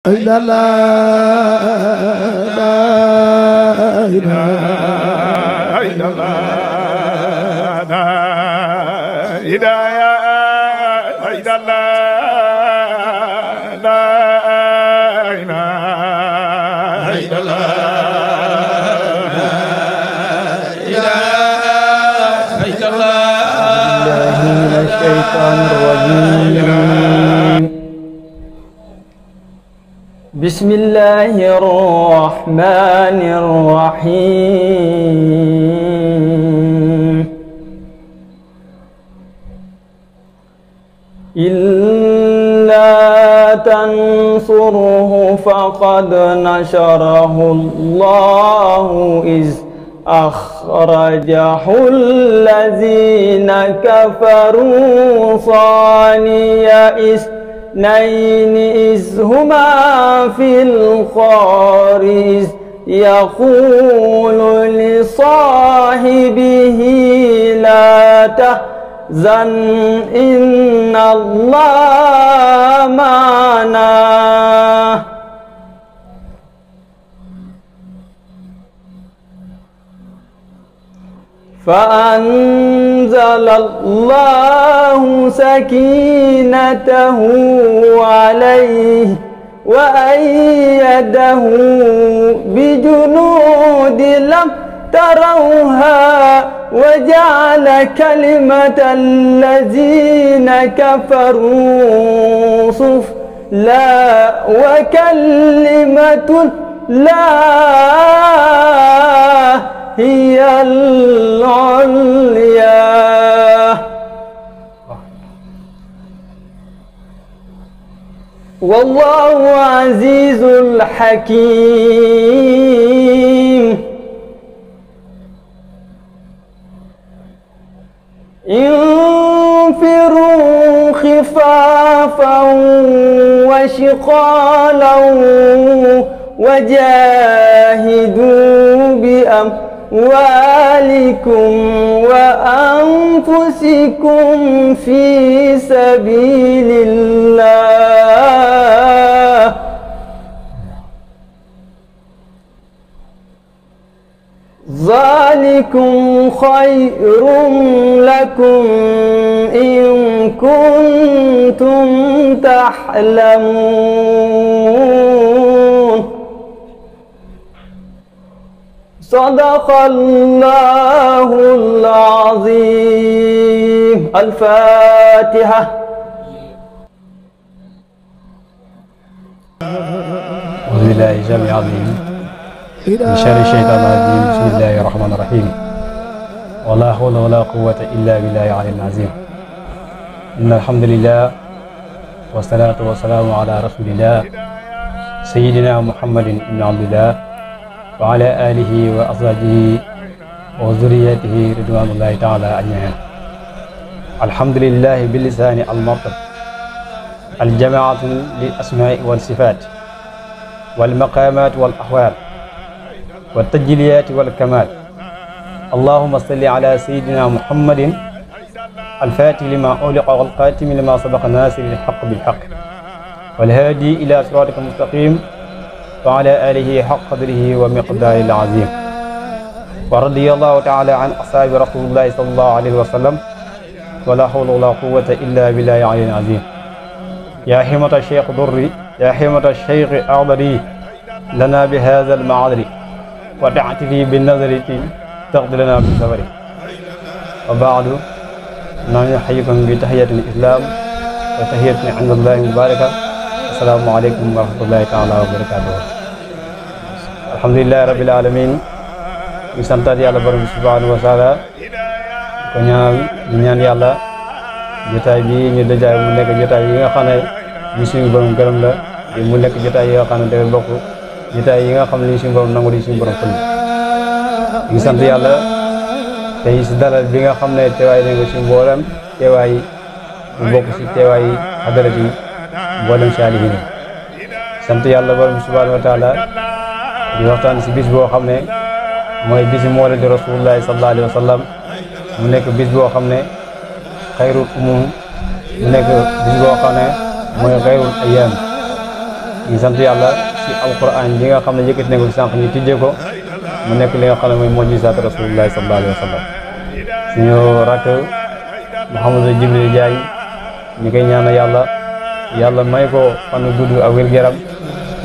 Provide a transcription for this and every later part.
إلا لا إله إلا الله لا إله إلا الله لا إله إلا الله لا إله إلا الله من الشيطان الرجيم بسم الله الرحمن الرحيم إلا تنصره فقد نشره الله إذ أخرجه الذين كفروا ثاني اثنين إذ هما في الغار إذ يقول لصاحبه لا تحزن إن الله معنا فأنزل الله سكينته عليه وأيده بجنود لم تروها وجعل كلمة الذين كفروا سفلى وكلمة الله هي العليا والله عزيز الحكيم انفروا خفافا وشقالا وجاهدوا بأموالكم وأنفسكم في سبيل الله ذلكم خير لكم إن كنتم تعلمون صدق الله العظيم الفاتحة أعوذ بالله السميع العليم من شر الشيطان الرجيم بسم الله الرحمن الرحيم ولا حول ولا قوة إلا بالله العلي العظيم إن الحمد لله والصلاة والسلام على رسول الله سيدنا محمد بن عبد الله وعلى آله وأزواجه وذريته رضوان الله تعالى أجمعين الحمد لله باللسان المرتب الجماعة للأسماء والصفات والمقامات والأحوال والتجليات والكمال اللهم صل على سيدنا محمد الفاتح لما أغلق والقاتم لما سبق ناصر الحق بالحق والهادي إلى صراطك المستقيم وعلى آله حق قدره ومقداره العظيم ورضي الله تعالى عن أصحاب رسول الله صلى الله عليه وسلم ولا حول ولا قوة إلا بالله العلي العظيم يا حمة الشيخ ضري يا حمة الشيخ أعضري لنا بهذا المعذر ودعتي بالنظر تغضي لنا بالصبر وبعد نحييكم بتحية الإسلام وتحية عند الله مباركة السلام عليكم ورحمة الله تعالى وبركاته alhamdulillahi rabbil alamin ñu santaat yàlla borom subhanahu wa taala ko ñaan yàlla jotaay bi ñu dajaay mu nekk jotaay yi nga xam ne ñu suñu borom gërëm la mu nekk jotaay yi nga xam ne day bokk jotaay yi nga xam ne suñu borom nangu di suñu borom fël ñu sant yàlla tey si dalal bi nga xam ne teewaay nañ ko si mboolem teewaay bu bokk si teewaay xadarat yi mboolem saalihiin sant yàlla borom subhanahu wa taala di waxtaan si bis boo xam ne mooy bisi mawlidi rasulullahi sallallahu alayhi wa sallam mu nekk bis boo xam ne xayrul umum mu nekk bis boo xam ne mooy xayrul ayyaam ñu sant yàlla si alquran ji nga xam ne yëkkati nañ ko sànq ñu tijjee ko mu nekk li nga xam ne mooy mujjizaat rasulullahi sallallahu alayhi wa sallam suñu rakk Mouhamadou Jibril Diagne ñu koy ñaanal yàlla may ko fan gudd ak wér-gu-yaram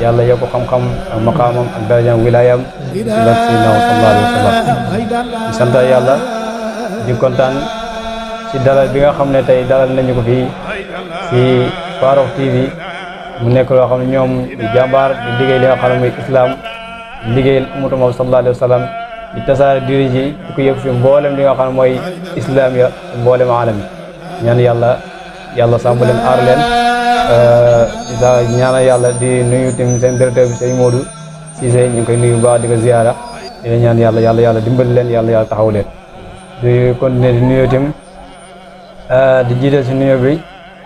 yàlla yokk xam-xam ak maqaamam ak darajam wilaayam si la sayyidina sallallahu alayhi wa sallam ñu sant yàlla di kontaan si dalal bi nga xam ne tey dalal nañu ko fii si Farokh TV mu nekk loo xam ne ñoom di jàmbaar di liggéey li nga xam ne mooy islam di liggéeyal ummatu Muhammad sallallahu alayhi wa sallam di tasaare diine ji di ko yëg fi mboolem li nga xam ne mooy islam ya mboolem alam yi ñaan yàlla sàmm leen aar leen ñaanal yàlla di nuyu tim seen directeur bi sëñ Modou Cissé ñu ngi koy nuyu bu baax di ko ziyaara di ñaan yàlla dimbali leen yàlla taxaw leen di continuer di nuyu tim di jiital si nuyu bi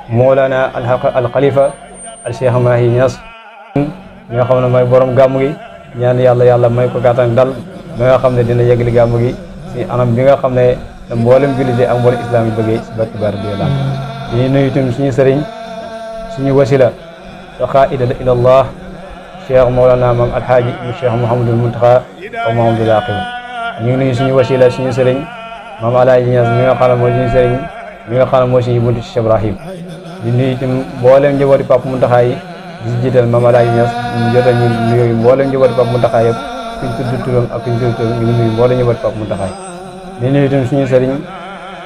Mawlana al Khalifa al Cheikh Mahi Niass ñi nga xam ne mooy borom gàmm gi ñaan yàlla may ko gàttan dal ba nga xam ne dina yeggali gàmm gi si anam bi nga xam ne mboolem jullit ak mboolem islam yi bëggee si barke baar bi yàlla di nuyu tim suñu sëriñ suñu wasila wa qaa'ida ila Allah Cheikh Mawlana Maam Alhaaji Cheikh Mouhamadul Muntaxa wa Mouhamadul Aqib ñu ngi nuyu suñu wasila suñu sëriñ Maam Alhaaji Niass mi nga xam ne mooy suñu sëriñ mi nga xam ne mooy suñu buntu ci Cheikh Ibrahim di nuyu itam mboolem njabooti Pape Muntaxa yi di jiital Maam Alhaaji Niass ñu jotal ñu nuyooyu mboolem njabooti Pape Muntaxa yëpp kuñ tudd turam ak kuñ tudd turam ñu ngi nuyu mboolem njabooti Pape Muntaxa yi di nuyu itam suñu sëriñ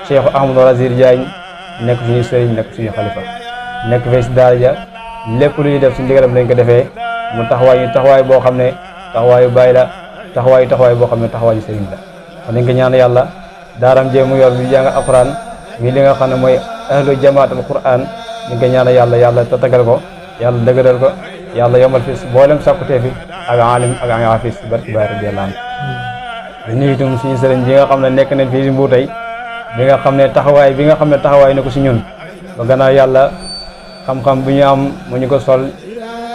Cheikh Ahmadou Razir Diagne nekk suñu sëriñ nekk suñu xalifa nekk fee si daara ja lépp lu ñuy def si ndigalam lañ ko defee mu taxawaay boo xam ne taxawaayu bàyyi la taxawaay boo xam ne taxawaayu sëriñ la kon dañ ko ñaan yàlla daaram jee mu yor bi jàng alquran mi li nga xam ne mooy ahlu jamaat al quran dañ ko ñaan yàlla tatagal ko yàlla dëgëral ko yàlla yombal fi boolem sàkkutee fi ak alim ak afis barki baay radiyallahu anhu di nuyu itam suñu sëriñ bi nga xam ne nekk nañ fii si Mbuur tey bi nga xam ne taxawaay na ko si ñun ba gannaaw yàlla xam-xam bu ñu am mu ñu ko sol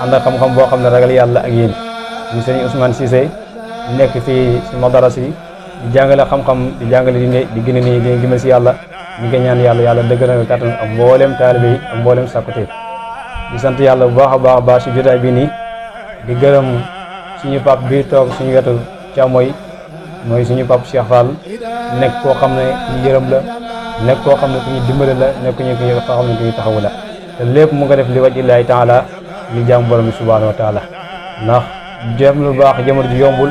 ànd ak xam-xam boo xam ne ragal yàlla ak yéen ñu sëriñ Ousmane Cissé nekk fii si madaras yi di jàngale xam-xam di jàngale di gën a nii di gëmal si yàlla ñu ngi ñaan yàlla dëgg kattan ak mboolem taalibe yi ak mboolem sàkkute di sant yàlla bu baax a baax si jotaay bi nii di gërëm suñu pap bi toog suñu wetu càmmooy mooy suñu pap Cheikh Fall nekk koo xam ne ñu yërëm la nekk koo xam ne ku ñu dimbale la nekk ku ñu xam ne ku ñu taxawu la te lépp mu nga def li waj illaahi taala li jaam borom bi subhanahu wa taala ndax jëm lu baax jamono ji yombul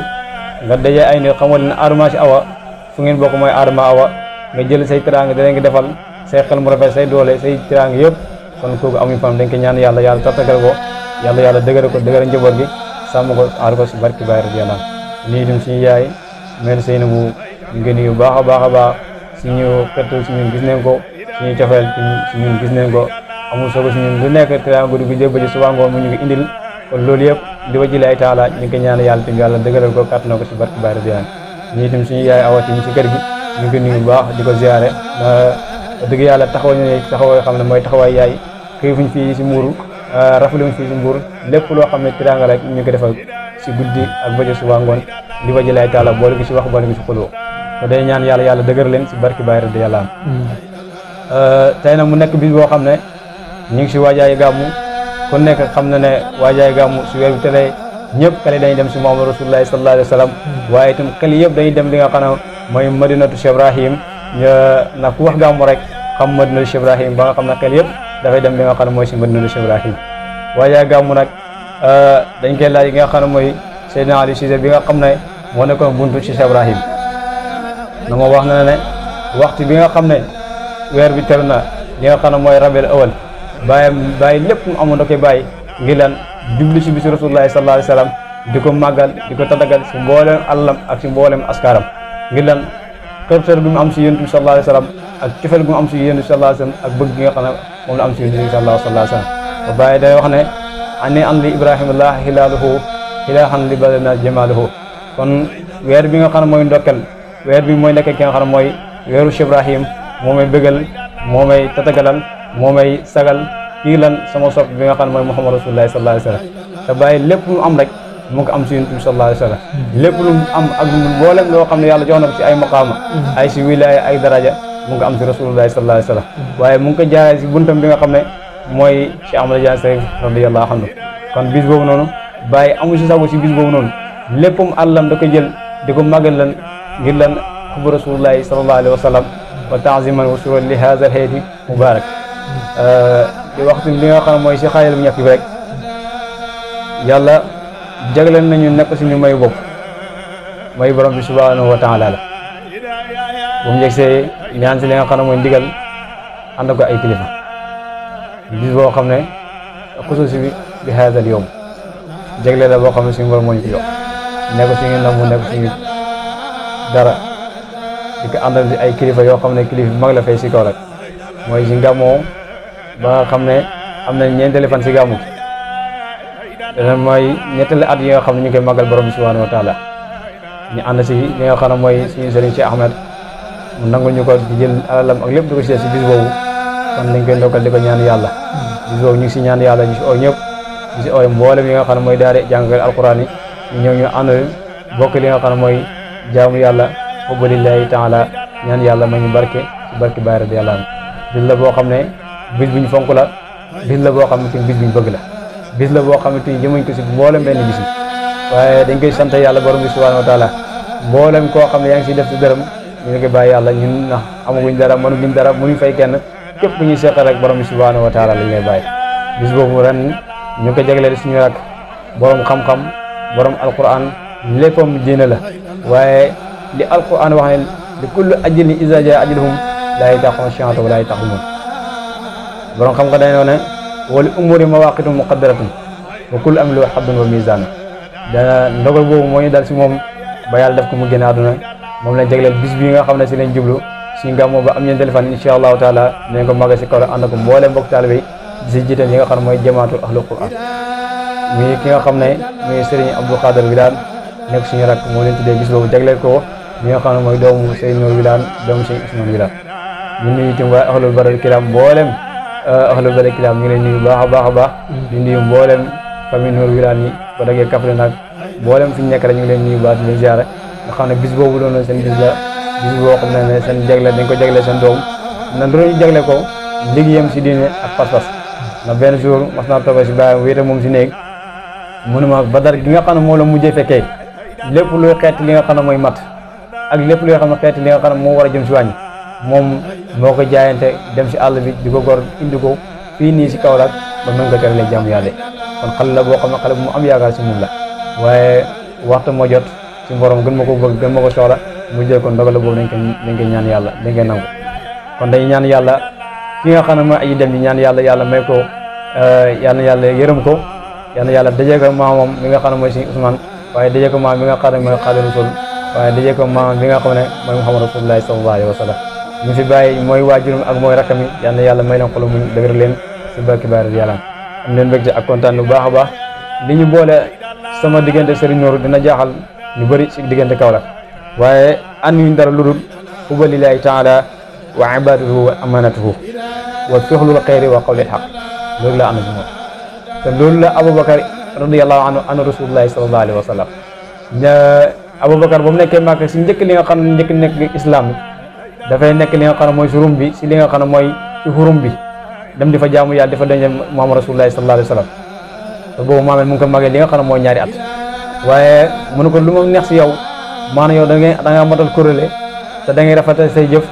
nga daje ay nit xamal ne aadama si awa fu ngeen bokk mooy aadama awa nga jël say teraanga danañ nga defal say xel mu rafet say doole say teraanga yëpp kon kooku amuñ fanam dañ ko ñaan yàlla tattagal ko yàlla dëgëral njaboot gi sàmm ko aar ko si barki Baay radiyallahu anhu nii itam suñu yaay mel seen bu ngeen yu baax a baax suñu xettu si ñun gis nañ ko suñu cofeel si ñun gis nañ ko amul solo si ñun lu nekk teraanga guddi gi jëbëji suba ngoon mu ñu ngi indil kon loolu yëpp di wajji lay taala ñu ngi ko ñaan yàlla dëgëral ko kàttanoo ko si barki Baay radiyallahu anhu ñii itam suñu yaay awati ñu si kër gi ñu ngi nuyu bu baax di ko ziare dëgg yàlla taxaw yoo xam ne mooy taxawaay yaay xiifuñ fii si Mbuur rafetluñ fii si Mbuur lépp loo xam ne teraanga rek ñu ko defal si guddi ak bëccëg suba ngoon di wajji lay taala boole ko si wax boole ko si xuloo te day ñaan yàlla dëgër leen si barki Baay radiyallahu anhu tey nag mu nekk bis boo xam ne ñu ngi si waajaay gàmmu ku nekk xam na ne waajaay gàmmu si weer bi tele ñëpp xel dañuy dem si Muhammad Rasulullahi sallallahu alayhi wa sallam waaye itam xel yëpp dañuy dem li nga xam ne mooy madinatu Cheikh Ibrahim ndax ku wax gàmmu rek xam madinatu Cheikh Ibrahim ba nga xam ne xel yëpp dafay dem li nga xam ne mooy si madinatu Cheikh Ibrahim waajaay gàmmu nag dañ koy laaj yi nga xam ne mooy Seydina Ali Cissé bi nga xam ne moo nekkoon buntu ci Cheikh Ibrahim na ma wax na ne waxtu bi nga xam ne weer bi teru na li nga xam ne mooy rabel awal bàyyi lépp mu amoon da koy bàyyi ngir lan jubli si bisu Rasulullahi sallallahu alayhi wa sallam di ko màggal di ko tatagal si mboolem àllam ak si mboolem askaram ngir lan xërtër bi mu am si yonent bi sallallahu alayhi wa sallam ak cofeel bi mu am si yonent bi sallallahu alayhi wa sallam ak bëgg gi nga xam ne moom la am si yonent bi sallallahu alayhi wa sallam ba bàyyi day wax ne ani an li ibrahimillah hilaaluhu hilaahan li badana jamaaluhu kon weer bi nga xam ne mooy ndokkel weer bi mooy nekk ki nga xam ne mooy weeru Cheikh Ibrahim moo may bëggal moo may tatagalal moo may sagal kii lan sama sopp bi nga xam ne mooy Muhammad Rasulullahi sallallahu alayhi wa sallam te bàyyi lépp lu mu am rek mu ngi am si yonent bi sallallahu alayhi wa sallam lépp lu mu am ak mboolem loo xam ne yàlla jox na ko si ay maqaama ay si wilaaya ay daraja mu ngi am si Rasulullahi sallallahu alayhi wa sallam waaye mu ngi ko jaaree si buntam bi nga xam ne mooy Cheikh Ahmadou Diagne Seck radiyallahu anhu. kon bis boobu noonu bàyyi amu si sago si bis boobu noonu léppam àllam da ko jël di ko màggal lan ngir lan xubbu rasulullahi sallallahu alayhi wa sallam wa taaziman wa suran li haza al haydi mubarak di waxtu li nga xam ne mooy si xaajal bu ñàkk bi rek yàlla jagleel nañu nekk suñu mayu bopp mayu borom bi subhanahu wa taala la bu mu yegsee ñaan si li nga xam ne mooy ndigal ànd ko ay kilifa bis boo xam ne xususi bi haazal yawm jagleel la boo xam ne suñu borom moo ñu ko jox nekk suñu namu nekk suñu dara di ko àndal si ay kilifa yoo xam ne kilifa bi mag la fay si kaw rek mooy si ngàmmoo ba nga xam ne am na ñeenteeli fan si gàmmu dana mooy ñetteeli at yi nga xam ne ñu ngi koy màggal borom bi subhanahu wa taala ñu ànd si li nga xam ne mooy suñu sëriñ Cheikh Ahmed mu nangul ñu ko di jël alalam ak lépp di ko si bis boobu kon dañ koy ndokkal di ko ñaan yàlla bis boobu ñu ngi si ñaan yàlla ñu si oo ñëpp ñu si oo mboolem yi nga xam ne mooy daare jàngal alquran yi ñu ñëw ñu ànd bokk li nga xam ne mooy jaamu yàlla xubbu lillahi taala ñaan yàlla ma ñu barke si barke Baay radiyallahu anhu bis la boo xam ne bis bu ñu fonk la bis la boo xam ne bis bu ñu bëgg la bis la boo xam ne jëmuñ ko si mboolem benn bis waaye dañ koy sant yàlla borom bi subhanahu wa taala mboolem koo xam ne yaa ngi siy def si dërëm ñu ngi koy bàyyi yàlla ñun ndax amaguñ dara mënuguñ dara mënuñ fay kenn képp ku ñuy seqal rek borom bi subhanahu wa taala lañ lay bàyyi bis boobu ren ñu ko jagleel suñu rak borom xam-xam borom alquran léppam diine la waaye li alquran wax ne li kullu ajlin iza jaa ajaluhum laa yata'akhkharuuna saa'atan wa laa yastaqdimuun borom xam nga dañoo ne wa li umuuri mawaaqiitun muqaddaratun wa kullu amrin lahu haddun wa miizaan dana ndogal boobu moo ñu dal si moom ba yàlla def ko mu génn àdduna moom lañ jagleel bis bi nga xam ne si lañ jublu si gàmmu ba am ñeenteelu fan incha allahu taala nañ ko màggal si kaw la ànd ko mbooleem mbokk taalibe yi di si jiital yi nga xam ne mooy jamaatu ahlul quran muy ki nga xam ne muy Serigne Abdou Khader Wilane nekk suñu rak moo leen tuddee bis boobu jagleel ko mi nga xam ne mooy doomu Serigne Nour Wilane doomu Serigne Ousmane Wilane ñu nuyu itam waa ahlul badal kiram mboolem ahlul badal kiram ñu ngi leen nuyu baax a baax di nuyu mboolem famille Nour Wilane yi ba dagee Kaffrine nag mboolem fi ñu nekk rek ñu ngi leen nuyu baax di leen ziare nga xam ne bis boobu doon seen bis la bis boo xam ne seen jagle dañ ko jagle seen doom na doon jagle ko liggéeyam si diine ak pas-pas na benn jour mas naa toog si bàyyam wéete moom si néeg mu ne ma badar gi nga xam ne moo la mujjee fekkee lépp luy xeet li nga xam ne mooy mat ak lépp luy xam ne xeet li nga xam ne moo war a jëm si wàññi moom moo ko jaayante dem si àll bi di ko gor indi ko fii nii si Kaolack ba mën ko teralee jàmm yàlla kon xale la boo xam ne xale bu mu am yaakaar si moom la waaye waxtu moo jot si borom gën ma ko bëgg gën ma ko soxla mu jël ko ndogal boobu dañ koy ñaan yàlla dañ koy nangu kon dañuy ñaan yàlla ki nga xam ne mooy aji dem di ñaan yàlla may ko yàlla yërëm ko yàlla dajee ko maamam mi nga xam ne mooy si Ousmane waaye dajee ko maam mi nga xam ne mooy Xaadimu Rasuul waaye dajee ko maam mi nga xam ne mooy Muhammad Rasulullahi sallallahu alayhi wa sallam ñu fi bàyyi mooy waajuram ak mooy rakkam yi yàlla may leen xolu mu dëgër leen si barki baari yàlla am leen mbégte ak kontaan bu baax a baax li ñu boole sama diggante Serigne Nour dina jaaxal ñu bëri si diggante Kaolack waaye an yuñ dara lu dul hubba lillahi taala wa ibadatuhu wa amanatuhu wa fi'lul xayri wa qawlil haqq loolu la ànd si moom te loolu la Aboubacar radiyallahu anhu an rasulullahi sallallahu alayhi wa sallam Aboubacar ba mu nekkee Màkka si njëkk li nga xam ne njëkk nekk islam dafay nekk li nga xam ne mooy surum bi si li nga xam ne mooy si xurum bi dem di fa jaamu yàlla di fa daje Muhammad rasulullahi sallallahu alayhi wa sallam te boobu maamel mu ngi ko màggee li nga xam ne mooy ñaari at waaye mu ne ko lu ma neex si yow maanaam yow da nga matal kuréle te da ngay rafetal say jëf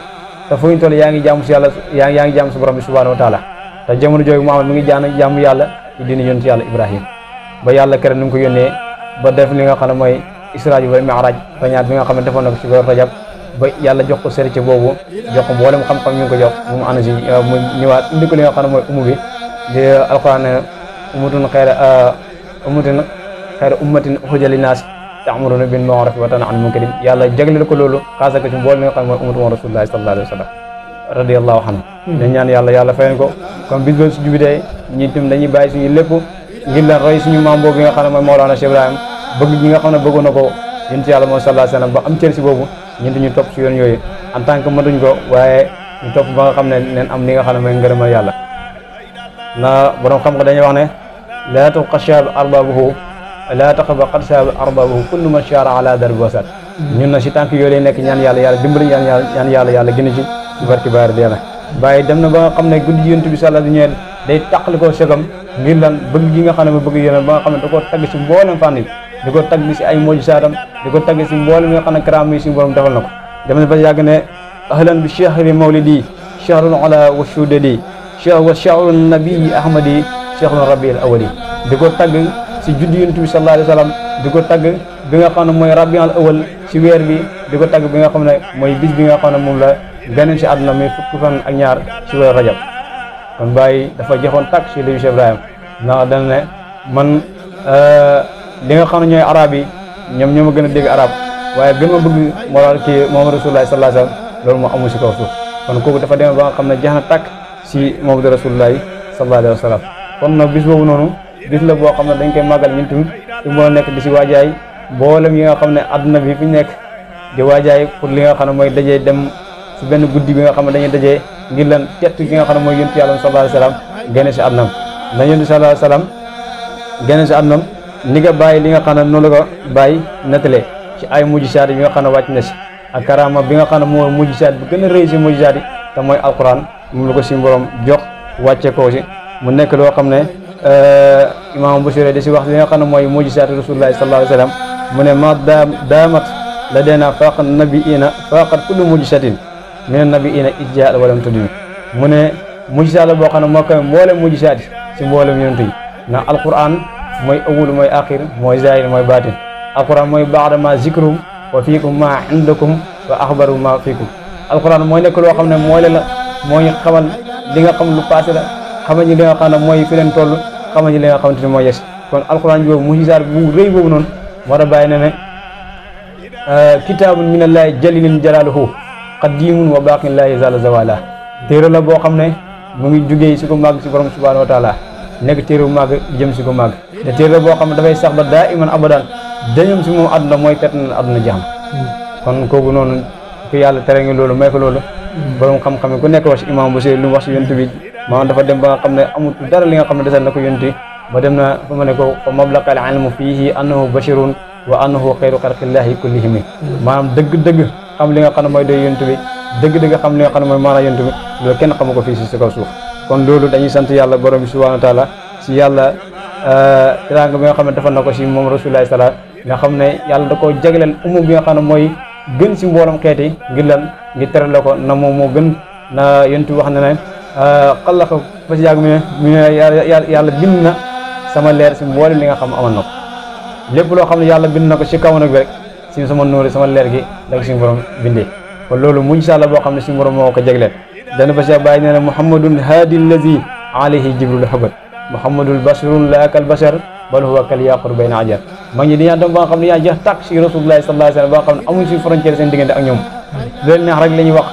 te fu ñu toll yaa ngi jaamu si yàlla yaa ngi jaamu si borom bi subhanahu wa taala te jamono jooju Muhammad mu ngi jaamu yàlla ci diine yonent yàlla Ibrahim ba yàlla kere nu ngi ko yónnee ba def li nga xam ne mooy Israa wal Mi'raaj rañaat bi nga xam ne defoon na ko ci weeru Rajab ba yàlla jox ko sëriñ boobu jox ko mboolem xam-xam ñu ngi ko jox mu ànd si mu ñëwaat indi ko li nga xam ne mooy umu bi di alquran ne ummatun xayra ummatin uxrijat linnaas ta'muruna bil ma'ruf wa tanhawna 'anil munkar yàlla jagleel ko loolu xaasa ko ci mboolem li nga xam ne mooy ummatu rasulullahi sallallahu alayhi wa sallam radiyallahu anhu dañ ñaan yàlla fayen ko comme bis ba su jubitee ñi itam dañuy bàyyi suñu lépp ngir leen roy suñu maam boobu nga xam ne mooy Mawlana Cheikh Ibrahim bëgg ñi nga xam ne bëggoon na ko yéen ci yàlla mooy sallallahu alayhi wa sallam ba am cër si boobu ñun ñu topp si yoon yooyu en tant que matuñ ko waaye ñu topp ba nga xam ne neen am li nga xam ne mooy ngërëmal yàlla na borom xam nga dañuy wax ne laa taqba shaab arbabuhu laa taqba qad shaab arbabuhu kullu man shara ala darbi wasat ñun na si tànk yooyu lay nekk ñaan yàlla dimbali ñaan yàlla gën a ci barki baari dee na bàyyi dem na ba nga xam ne guddi yonent bi sàlla di ñëwee day tàqali ko segam ngir lan bëgg gi nga xam ne ma bëgg yonent ba nga xam ne da koo tagg si mboolem fànn yi di ko tagg si ay mujisaatam di ko tagg si mboolem nga xam ne karaam yi si borom defal na ko dem na ba yàgg ne ahlan bi chahri mawlidi chahrul ala wa shudadi wa chahru nabii ahmadi chahrul rabiul awali di ko tagg si juddi yonent bi sallallahu alayhi wa sallam di ko tagg bi nga xam ne mooy rabiul awal si weer bi di ko tagg bi nga xam ne mooy bis bi nga xam ne moom la ganeen si àdduna mi fukki fan ak ñaar si weer rajab kon Baye dafa joxoon tàkk si libi Cheikh Ibrahima ndax dana ne man li nga xam ne ñooy arab yi ñoom ñoo ma gën a dégg arab waaye gën ma bëgg moo daal kii Muhammad Rasulullah sallallahu alayhi wa sallam loolu moo amul si kaw suuf kon kooku dafa demee ba nga xam ne jeex na tàkk si Muhammad Rasulullah sallallahu alayhi wa sallam kon nag bis boobu noonu bis la boo xam ne dañ koy màggal ñun tamit su moo nekk di si waajaay mboolem yi nga xam ne àdduna bi fi ñu nekk di waajaay pour li nga xam ne mooy dajee dem si benn guddi bi nga xam ne dañuy dajee ngir lan tett gi nga xam ne mooy yonent yàlla sallallahu alayhi wa sallam génne si àddunam na yonent sallallahu alayhi wa sallam génne si àddunam ni nga bàyyi li nga xam ne noonu la ko bàyyi nettalee ci ay mujjisaat yi nga xam ne wàcc na si ak karama bi nga xam ne mooy mujjisaat bi gën a rëy si mujjisaat yi te mooy alquran moom la ko si borom jox wàcce ko si mu nekk loo xam ne imam Busiri di si wax li nga xam ne mooy mujjisaat rasulullahi sallallahu alayhi wa sallam mu ne ma daamat la deena faqat nabiina faqat kullu mujjisatin min nabiina ijja walam tuddi mu ne mujjisaat la boo xam ne moo koy mboolem mujjisaat si mboolem yonent yi ndax alquran mooy awul mooy axir mooy zahir mooy baatin alquran mooy baada ma zikrum wa fiikum ma indakum wa axbaru ma fiikum alquran mooy nekk loo xam ne mooy la mooy xamal li nga xam lu passé la xamal ñi li nga xam ne mooy fi leen toll xamal ñi li nga xamante ne mooy yes kon alquran boobu mujjisaat bu rëy boobu noonu war a bàyyi ne ne kitaabun minallahi jalilin jalaaluhu qadimun wa baaqin la yazaalu zawala téere la boo xam ne mu ngi jugee si ko màgg si borom subhanahu wa taala nekk téere bu màgg jëm si ko màgg te téere la boo xam ne dafay sax ba daa iman abadan dañam si moom àdduna mooy pet na àdduna jaxam kon kooku noonu ku yàlla tere nga loolu may ko loolu borom xam-xam yi ku nekk wax si imam bu lu mu wax si yonent bi maanaam dafa dem ba nga xam ne amul dara li nga xam ne desal na ko yonent ba dem na fa ma ne ko fa mablaqal ilmu fiihi annahu bashirun wa annahu xayru xalqillahi kullihim maanaam dëgg-dëgg xam li nga xam ne mooy doy yonent bi dëgg-dëgg xam li nga xam ne mooy maanaam yonent bi loolu kenn xamu ko fii si kaw suuf kon loolu dañuy sant yàlla borom bi subhanahu wa taala si yàlla teraanga bi nga xam ne defal na ko si moom rasulullah sala nga xam ne yàlla da koo jagleel umu bi nga xam ne mooy gën si mboolem xeet yi ngir lan ngir tere la ko na moom moo gën na yonent wax na ne xalaqa fa si yàgg mi ne yàlla bind na sama leer si mboolem li nga xam amal na ko lépp loo xam ne yàlla bind na ko si kaw nag bi rek si sama nóori sama leer gi da ko si borom bindee kon loolu muñ sàlla boo xam ne si borom moo ko jagleel dana ba si bàyyi nee na muhammadun haadi allazi alayhi jibril habat muhammadul basharun la kal bashar bal huwa kal yaqur bayna ajar mag ñi dañaa dem ba nga xam ne yaa jeex tàkk si rasulullahi sallallahu alayhi wa sallam ba nga xam ne amuñ si frontière seen diggante ak ñoom loolu neex rek la ñuy wax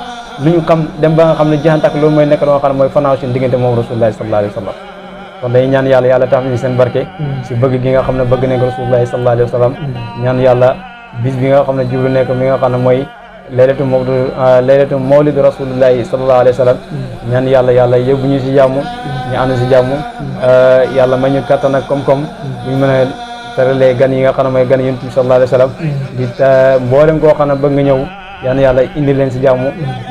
lu ñu xam dem ba nga xam ne jeex tàkk loolu mooy nekk loo xam ne mooy fanaaw seen diggante moom rasulullahi sallallahu alayhi wa sallam kon dañuy ñaan yàlla yàlla tax ñu seen barke si bëgg gi nga xam ne bëgg nañ ko rasulullahi sallallahu alayhi wa sallam ñaan yàlla bis bi nga xam ne jublu nekk mi nga xam ne mooy laylatu mawlid rasulillahi sallallahu alayhi wa sallam ñaan yàlla yóbbu ñu si jàmm ñu ànd si jàmm yàlla may ñu kattan ak koom-koom ñu mën a teralee gan yi nga xam ne mooy gan yonent bi sallallahu alayhi wa sallam di mboolem koo xam ne bëgg nga ñëw yàlla indi leen si jàmm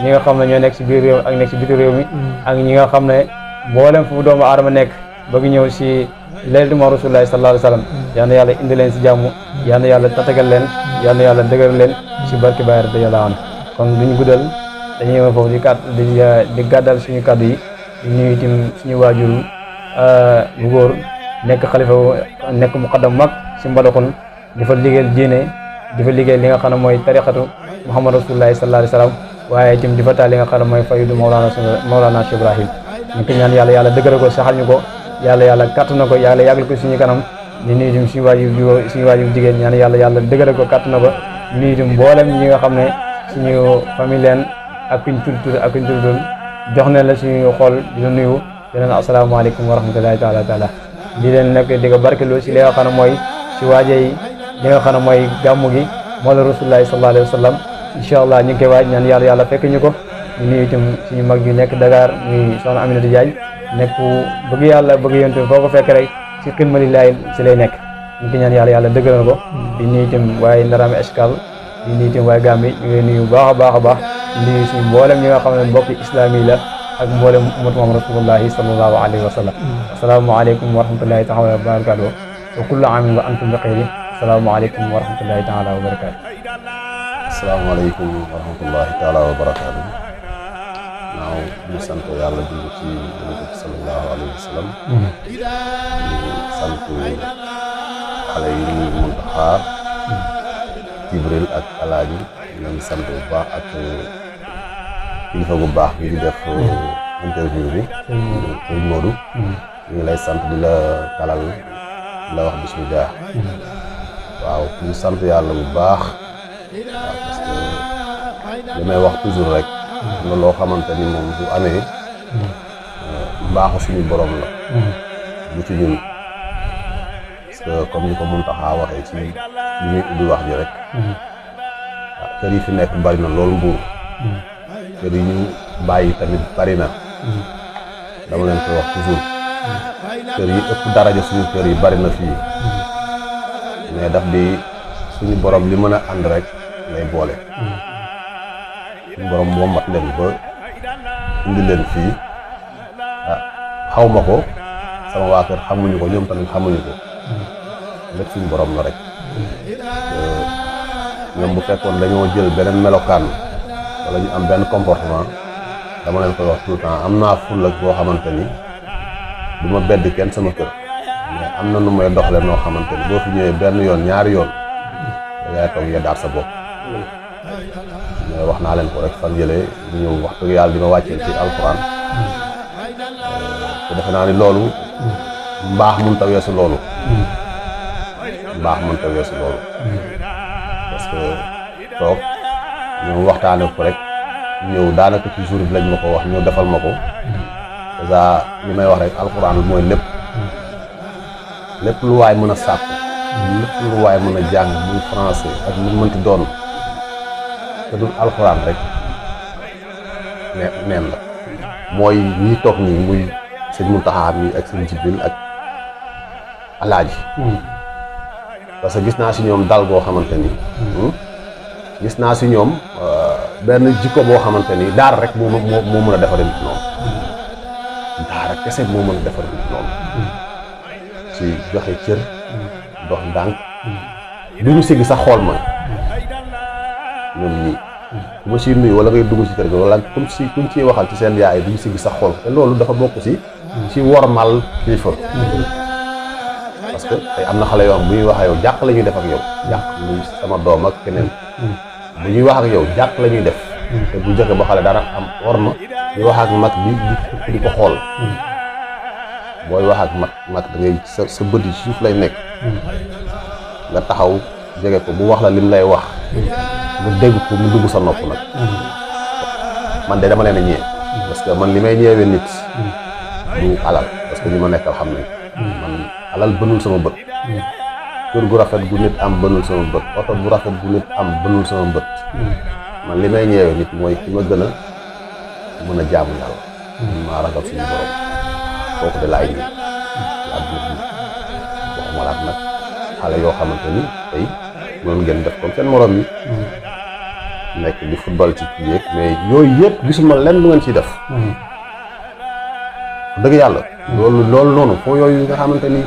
ñi nga xam ne ñoo nekk si biir réew ak nekk si biti réew mi ak ñi nga xam ne mboolem fu doomu aadama nekk bëgg ñëw si laylatu mawlid rasulillahi sallallahu alayhi wa sallam yàlla indi leen si jàmm yàlla tatagal leen yàlla dëgër leen si barke Baay radiyallahu anhu kon duñu guddal dañuy ñëw foofu di gàddal suñu kàddu yi di nuyu itam suñu waajur bu góor nekk xalifa nekk muqaddam mag si Mbadakhoune di fa liggéeyal diine di fa liggéey li nga xam ne mooy tariqatu Muhammad rasulullahi sallallahu alayhi wa sallam waaye itam di fa taal li nga xam ne mooy faydu Mawlana Cheikh Ibrahim ñu ko ñaan yàlla dëgëral ko saxal ñu ko yàlla kàtt na ko yàlla yàggal ko suñu kanam di nuyu itam suñu waajur jigéen ñaan yàlla dëgëral ko kàtt na ko nuyu itam mboolem ñi nga xam ne suñu famille leen ak kuñ tudd ak kuñ tuddul jox ne la suñu xool di la nuyu di leen asalaamaaleykum wa rahmatullahi taala di leen nekk di ko barkeloo si li nga xam ne mooy si waaje yi li nga xam ne mooy gàmmu gi moo la rasulullahi sallallahu alayhi wa sallam incha allah ñu ngi koy waaj ñaan yàlla fekk ñu ko di nuyu itam suñu mag yu nekk Dakar muy soxna Aminata Diagne nekk bëgg yàlla bëgg yonent foo ko fekk rek si xidma lillahi si lay nekk ñu ngi ñaan yàlla dëgëral ko di nuyu itam waaye Ndarame Escale di nuyu itam waaye Gambie ñu ngi nuyu baax a baax di nuyu suñu mboolem ñi nga xam ne mbokki islam yi la ak mboolem ummatu Muhammad rasulullahi sallallahu alayhi wa sallam. asalaamaaleykum wa rahmatullahi taala wa barakatuh wa kullu aamin wa antum bi xayri. asalaamaaleykum wa rahmatullahi taala wa barakatuh. asalaamaaleykum wa rahmatullahi taala wa barakatuh. naaw ñu sant yàlla julli ci yonent bi sallallahu alayhi wa sallam. ñu sant xale yi ñu Muntaxa Jibril ak Alaaji ñu sant bu baax ak kilifa bu baax bi di def interview bi sëñ Modou ñu ngi lay sant di la dalal di la wax bismillah. waaw ñu sant yàlla bu baax waaw parce que li may wax toujours rek am na loo xamante ni moom bu amee mbaaxu suñu borom la bu ci ñun parce que comme ni ko Muntaxa waxee ci li muy ubbi wax ji rek waaw kër yi fi nekk bari na loolu Mbuur kër yi ñu bàyyi tamit bari na dama leen koy wax toujours kër yi ëpp daraja suñu kër yi bari na fii mais daf di suñu borom li mën a ànd rek lay boole suñu borom moo mat leen ba indi leen fii xaw ma ko sama waa kër xamuñu ko ñoom tamit xamuñu ko lépp suñu borom la rek ñoom bu fekkoon dañoo jël beneen melokaan wala ñu am benn comportement dama leen koy wax tout le temps am naa fulla boo xamante ni du ma bedd kenn sama kër mais am na nu may doxale noo xamante ni boo fi ñëwee benn yoon ñaari yoon dangay toog yeddaat sa bopp mais wax naa leen ko rek fan yëlee ñu ñëw wax dëgg yàlla di ma wàccee ci alxuraan te defe naa ni loolu mbaax mënut a weesu loolu mbaax mënut a weesu loolu parce que toog ñëw waxtaane ko rek ñëw daanaka ci jour bi lañ ma ko wax ñëw defal ma ko dèjà li may wax rek alxuraan mooy lépp lu waay mën a sàkk lépp lu waay mën a jàng muy français ak lu mënti doon te dul alxuraan rek neen la mooy ñi toog nii muy sëñ Muntaxa mi ak sëñ Jibril ak Alaaji parce que gis naa si ñoom dal boo xamante ni gis naa si ñoom benn jikko boo xamante ni daara rek moo mën a defar nit noonu daara kese moo mën a defar nit noonu ci joxe cër dox ndànk du ñu siggi sax xool ma ñoom ñii ku ma siy nuyu wala ngay dugg ci kër ga wala comme si kuñ ciy waxal ci seen yaay du ñu siggi sax xool te loolu dafa bokk ci wormal kilifa parce que tey am na xale yoo xam bu ñuy wax ak yow jàq la ñuy def ak yow jàq muy sama doom ak keneen bu ñuy wax ak yow jàq la ñuy def te bu njëkk ba xale dara am war ma di wax ak mag bi di ko xool booy wax ak mag da ngay sa bët yi suuf lay nekk nga taxaw jege ko bu wax la lim lay wax nga dégg ko mu dugg sa nopp nag man de dama leen a ñëwee parce que man li may ñëwee nit du alal parce que ñi ma nekkal xam nañ man alal bënul sama bët kër gu rafet gu nit am bënul sama bët oto bu rafet gu nit am bënul sama bët man li may ñëwee nit mooy ki ma gën a mën a jaamu yàlla maa ragal suñu borom kooku de laay ñëw laa dugg waxuma laat nag xale yoo xamante ni tey noonu ngeen def comme seen morom yi nekk di football ci kii yeeg mais yooyu yëpp gisuma lenn lu ngeen ciy def dëgg yàlla loolu noonu foo yooyu nga xamante ni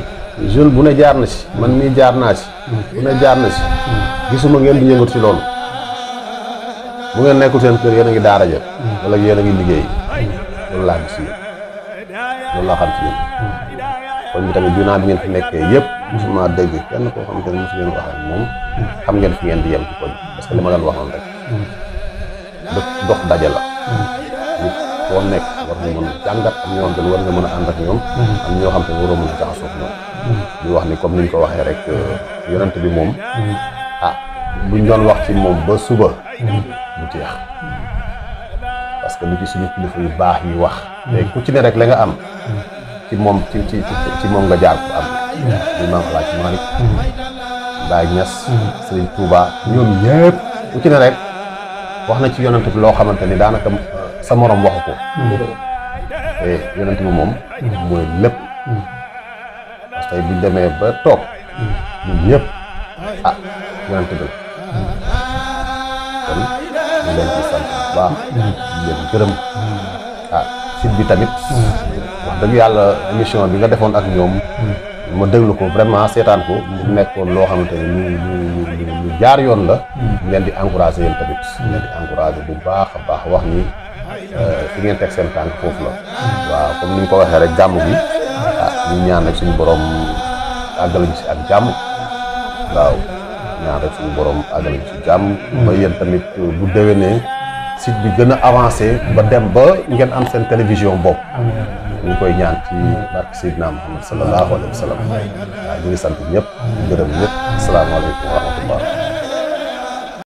jeune bu ne jaar na si man mii jaar naa si bu ne jaar na si gisuma ngeen di yëngatu si loolu bu ngeen nekkul seen kër yéen a ngi daara ja wala yéen a ngi liggéey loolu laa gis yéen loolu laa xam ci yéen kon bi tamit junaa bi ngeen fi nekkee yëpp gisuma dégg kenn koo xamante ni mosu ngeen wax ak moom xam ngeen fi ngeen di yem ci koñ parce que li ma doon waxoon rek dox daje la nit foo nekk war nga mën a jàngat am ñoo xam te ne war nga mën a ànd ak ñoom am ñoo xam te ne waroo mën a jaxasoo ak ñoom di wax ni comme niñ ko waxee rek yonent bi moom buñ doon wax ci moom ba suba du jeex parce que lu ci suñu kilifa yu baax yi wax léegi ku ci ne rek la nga am ci moom ci moom nga jaar ko am ñu maam Alaaji Maalik Baay Ñas Sëriñ Tuuba ñoom ñëpp ku ci ne rek wax na ci yonent bi loo xamante ni daanaka sa morom waxu ko te yonent bi moom mooy lépp parce que buñ demee ba toog ñun ñëpp yonent bi la kon ñu leen ci sant bu baax di leen gërëm site bi tamit wax dëgg yàlla émission bi nga defoon ak ñoom ma déglu ko vraiment seetaan ko mu nekkoon loo xamante ni lu jaar yoon la ngeen di encouragé yéen tamit ngeen di encouragé bu baax a baax wax ni fi ngeen teg seen tànk foofu la waaw comme ni ñu ko waxee rek gàmm bi ñu ñaan rek suñu borom àggalañ si ak jàmm waaw ñaan rek suñu borom àggalañ si jàmm ba yéen tamit bu déwénee site bi gën a avancé ba dem ba ngeen am seen télévision bopp ñu koy ñaan ci barke Seydina Muhammad sallallahu alayhi wa sallam waaw ñu ngi sant ñëpp di gërëm ñëpp asalaamaaleykum wa rahmatullah